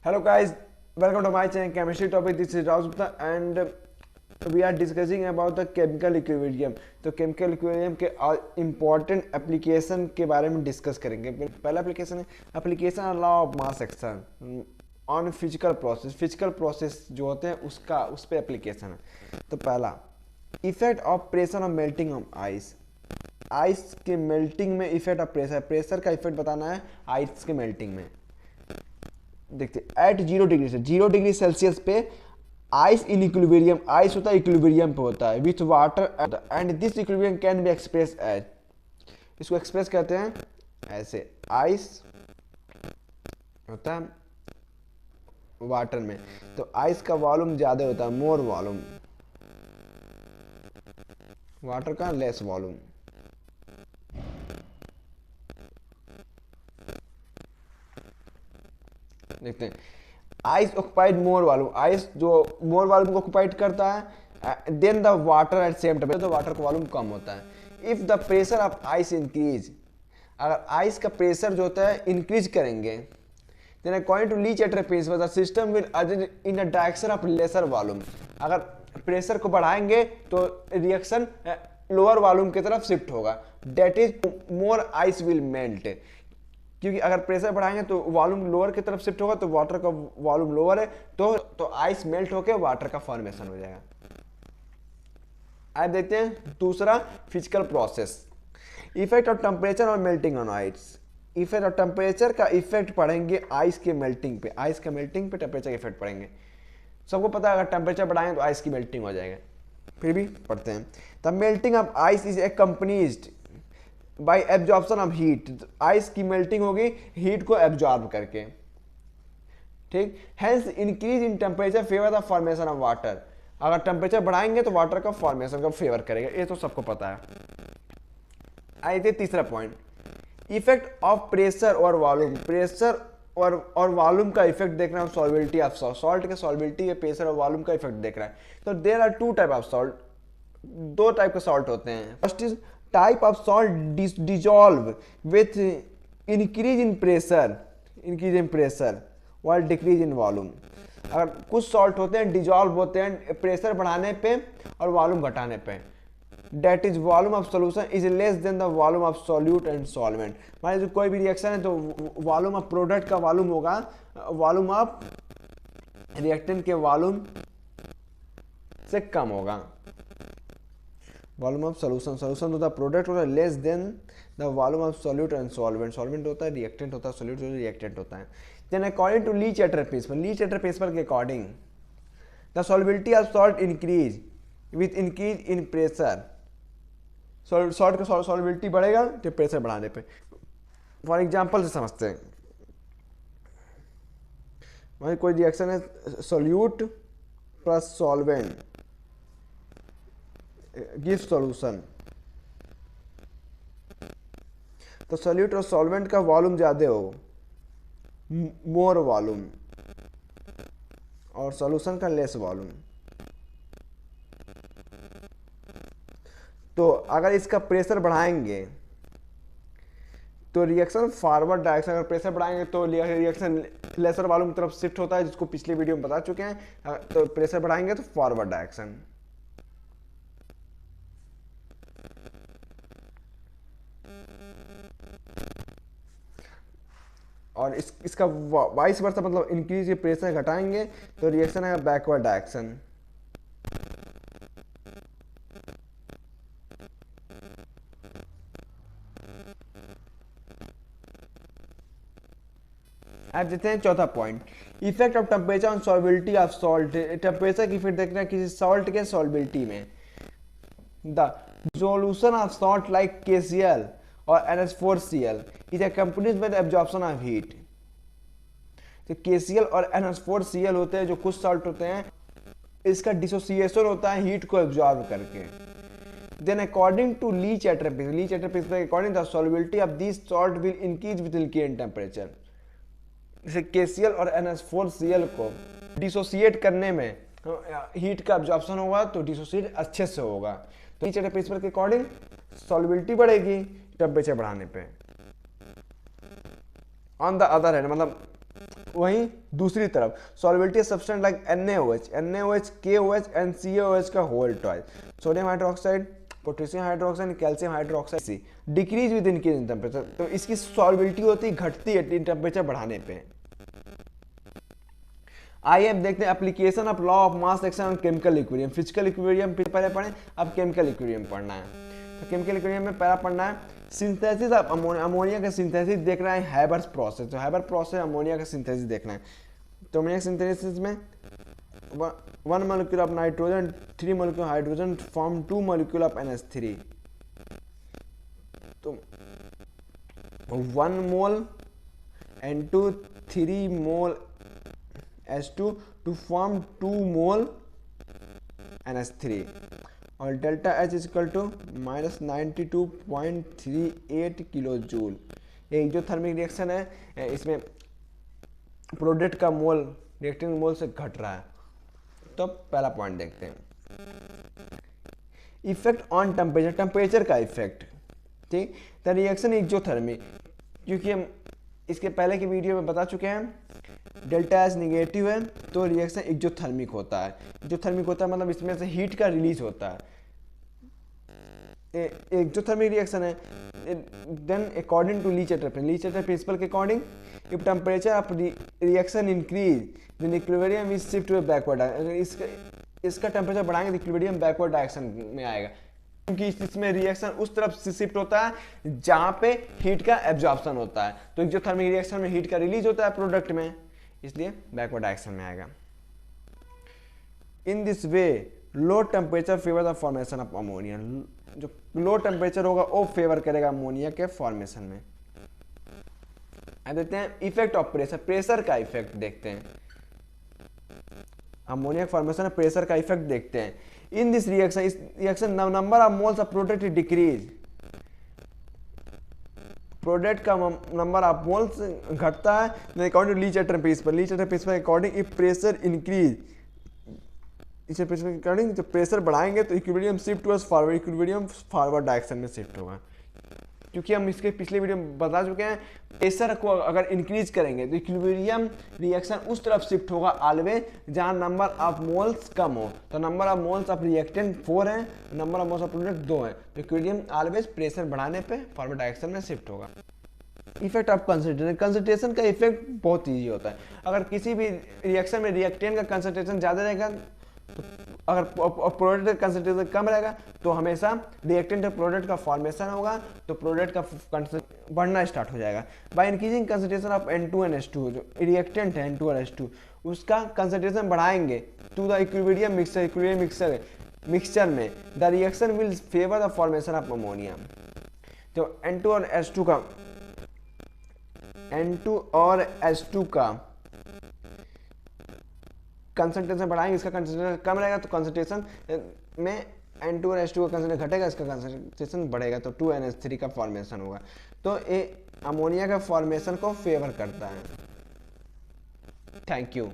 Hello guys, welcome to my channel chemistry topic. This is Raj Gupta and we are discussing about the chemical equilibrium. तो chemical equilibrium के important application के बारे में discuss करेंगे. पहला application है application law of mass action on physical process. Physical process जो होते हैं उसका उस पे application है. तो पहला effect of pressure of melting of ice. Ice के मेल्टिंग में इफेक्ट ऑफ प्रेशर का इफेक्ट बताना है आइस के मेल्टिंग में. देखते एट 0 डिग्री से 0 डिग्री सेल्सियस पे आइस इन इक्विलिब्रियम, आइस होता है इक्विलिब्रियम पे होता है with water and this equilibrium can be express as, इसको एक्सप्रेस कहते हैं ऐसे. आइस होता है वाटर में तो आइस का वॉल्यूम ज्यादा होता है, मोर वॉल्यूम, वाटर का लेस वॉल्यूम. देखते हैं ice occupied more volume, ice जो मोर वॉल्यूम को ऑक्युपाइड करता है then the water at same temperature, तो वाटर का वॉल्यूम कम होता है. If the pressure of ice increase, अगर आइस का प्रेशर जो होता है इंक्रीज करेंगे then according to Le Chatelier principle the system will urge in the direction of lesser volume. अगर प्रेशर को बढ़ाएंगे तो रिएक्शन लोअर वॉल्यूम की तरफ शिफ्ट होगा, that is more ice will melt. क्योंकि अगर प्रेशर बढ़ाएंगे तो वॉल्यूम लोअर की तरफ शिफ्ट होगा, तो वाटर का वॉल्यूम लोअर है तो आइस मेल्ट होकर वाटर का फॉर्मेशन हो जाएगा. अब देखते हैं दूसरा physical process, effect of temperature और melting on ice. Effect of temperature का इफेक्ट पड़ेंगे आइस के मेल्टिंग पे, आइस के मेल्टिंग पे टेम्परेचर का इफेक्ट पड़ेंगे. सबको पता है अगर टेम्परेचर बढ़ाएंगे तो आइस की मेल्टिंग हो जाएगा, फिर भी पढ़ते हैं. The melting of ice is accompanied by absorption of heat, ice की मेल्टिंग होगी हीट को एब्जॉर्ब करके, ठीक. Hence increase in temperature favour the formation of water, अगर टेम्परेचर बढ़ाएंगे तो वाटर का फॉर्मेशन का फेवर करेगा, ये तो सबको पता है. आइए तीसरा पॉइंट, इफेक्ट ऑफ प्रेशर और वॉल्यूम. प्रेशर और वॉल्यूम का इफेक्ट देख रहे हैं, सॉल्युबिलिटी ऑफ सॉल्ट के सॉल्युबिलिटी पे प्रेशर और वॉल्यूम का इफेक्ट देख रहे हैं. तो there are two type of salt, दो टाइप के सॉल्ट होते हैं. First is type of salt dissolve with increase in pressure while decrease in volume. अगर कुछ सॉल्ट होते हैं डिजॉल्व होते हैं प्रेशर बढ़ाने पे और वॉल्यूम घटाने पे, that is volume of solution is less than the volume of solute and solvent. मान लीजिए कोई भी रिएक्शन है तो वॉल्यूम ऑफ प्रोडक्ट का वॉल्यूम होगा वॉल्यूम ऑफ रिएक्टेंट के वॉल्यूम से कम होगा. वॉल्यूम ऑफ सोल्यूशन होता है प्रोडक्ट होता है less than the volume of solute and solvent. Solvent होता है रिएक्टेंट होता है, सॉल्यूट होता है रिएक्टेंट होता है. Then according to Le Chatelier principle के according the solubility of salt increase with increase in pressure. Salt का सॉल्युबिलिटी बढ़ेगा तो प्रेशर बढ़ाने पे. फॉर एग्जांपल से समझते हैं, वही कोई रिएक्शन है solute plus solvent give solution, तो सॉल्यूट और सॉल्वेंट का वॉल्यूम ज्यादा हो मोर वॉल्यूम और सॉल्यूशन का लेस वॉल्यूम. तो अगर इसका प्रेशर बढ़ाएंगे तो रिएक्शन फॉरवर्ड डायरेक्शन, अगर प्रेशर बढ़ाएंगे तो रिएक्शन लेसर वॉल्यूम की तरफ शिफ्ट होता है, जिसको पिछले वीडियो में बता चुके हैं. तो प्रेशर बढ़ाएंगे तो फॉरवर्ड डायरेक्शन. और इसका वाइस वर्सा, मतलब इंक्रीज के प्रेशर घटाएंगे तो रिएक्शन है बैकवर्ड डायरेक्शन. अब देखते हैं चौथा point, effect of temperature on solubility of salt. Temperature की इफेक्ट देखना है किसी सॉल्ट के सॉल्युबिलिटी में. The solution of salt like KCl और NH4Cl is accompanied by the absorption of heat. तो KCl और NH4Cl होते हैं जो कुछ सॉल्ट होते हैं, इसका डिसोसिएशन होता है हीट को एब्जॉर्ब करके. Then according to Le Chatelier principle के according the solubility of this salt will increase with increase in temperature. जैसे KCl और NH4Cl को डिसोसिएट करने में हीट का एब्जॉर्प्शन होगा तो डिसोसिएट अच्छे से होगा. तो ली चैटर प्रिंसिपल के अकॉर्डिंग सॉल्युबिलिटी बढ़ेगी टेम्परेचर बढ़ाने पे. ऑन द अदर हैंड, मतलब वहीं दूसरी तरफ solubility substance like NaOH, NaOH, KOH and CaOH का whole twice, sodium hydroxide, potassium hydroxide, calcium hydroxide decrease with increase in temperature. तो इसकी सॉल्युबिलिटी होती घटती है टेम्परेचर बढ़ाने पे। आइए अब देखते हैं application of law of mass action on chemical equilibrium. Physical equilibrium पहले पढ़े, अब केमिकल इक्विलिब्रियम पढ़ना है। तो केमिकल इक्विलिब्रियम में पहला पढ़ना है सिंथेसिस ऑफ अमोनिया का सिंथेसिस देख रहे हैं हैबर प्रोसेस। तो हैबर प्रोसेस अमोनिया का सिंथेसिस देखना है। तो अमोनिया सिंथेसिस में 1 molecule of nitrogen, 3 molecule hydrogen form 2 molecule of NH3। तो 1 mole N2, 3 mole H2 to form 2 mole NH3 और delta H equal to -92.38 kilo joule. ये exothermic reaction है, इसमें प्रोडक्ट का मोल रिएक्टेंट मोल से घट रहा है। तो पहला पॉइंट देखते हैं, इफेक्ट ऑन टेम्परेचर, टेम्परेचर का इफेक्ट। ठीक, द रिएक्शन एक्सोथर्मिक, क्योंकि हम इसके पहले की वीडियो में बता चुके हैं डेल्टा एच निगेटिव है तो रिएक्शन एक्सोथर्मिक होता है। एक्सोथर्मिक होता है मतलब इसमें से हीट का रिलीज होता है। एक्सोथर्मिक रिएक्शन है। Then according to Le Chatelier principle के according if temperature of reaction increase then equilibrium is shift to backward. अगर इसका टेम्परेचर बढ़ाएंगे तो इक्विलिब्रियम बैकवर्ड डायरेक्शन में आएगा, क्योंकि इसमें रिएक्शन उस तरफ से शिफ्ट होता है जहां पे हीट का एब्जॉर्प्शन होता है। तो एक्सोथर्मिक रिएक्शन में हीट का रिलीज होता है प्रोडक्ट में, इसलिए बैकवर्ड डायरेक्शन में आएगा। In this way low temperature favour the formation of ammonia. जो लो टेम्परेचर होगा वो फेवर करेगा अमोनिया के फॉर्मेशन में। अब देखते हैं इफेक्ट ऑफ प्रेशर, प्रेशर का इफेक्ट देखते हैं। अमोनिया फॉर्मेशन में प्रेशर का इफेक्ट देखते हैं। इन दिस रिएक्शन, इस reaction number of moles of product decrease, product का नंबर ऑफ मोल्स घटता है according to Le Chatelier principle according if pressure increase, इसे प्रेशर के अकॉर्डिंग जब प्रेशर बढ़ाएंगे तो equilibrium shift towards forward, equilibrium forward direction में शिफ्ट होगा। क्योंकि हम इसके पिछले वीडियो में बता चुके हैं प्रेशर को अगर इंक्रीज करेंगे तो इक्विलिब्रियम रिएक्शन उस तरफ शिफ्ट होगा ऑलवेज जहां नंबर ऑफ मोल्स कम हो। तो number of moles of reactant 4 है, number of moles of product 2 है, तो इक्विलिब्रियम ऑलवेज प्रेशर बढ़ाने पे फॉरवर्ड डायरेक्शन में शिफ्ट होगा। इफेक्ट ऑफ कंसंट्रेशन, कंसंट्रेशन का इफेक्ट बहुत ईजी होता है। अगर किसी भी रिएक्शन में रिएक्टेंट का कंसंट्रेशन ज्यादा रहेगा तो अगर प्रोडक्ट का कंसंट्रेशन कम रहेगा तो हमेशा रिएक्टेंट प्रोडक्ट का फॉर्मेशन होगा, तो प्रोडक्ट का कंसंट्रेशन बढ़ना स्टार्ट हो जाएगा। By increasing concentration of N2 and H2, जो रिएक्टेंट है N2 और H2 उसका कंसंट्रेशन बढ़ाएंगे टू द इक्विलिब्रियम मिक्सचर में the reaction will favour the formation of ammonia. तो N2 और H2 का कंसंट्रेशन बढ़ाएंगे, इसका कंसंट्रेशन कम रहेगा तो कंसंट्रेशन में N2 और H2 का कंसंट्रेशन घटेगा, इसका कंसंट्रेशन बढ़ेगा तो 2NH3 का फॉर्मेशन होगा। तो ये अमोनिया का फॉर्मेशन को फेवर करता है। Thank you.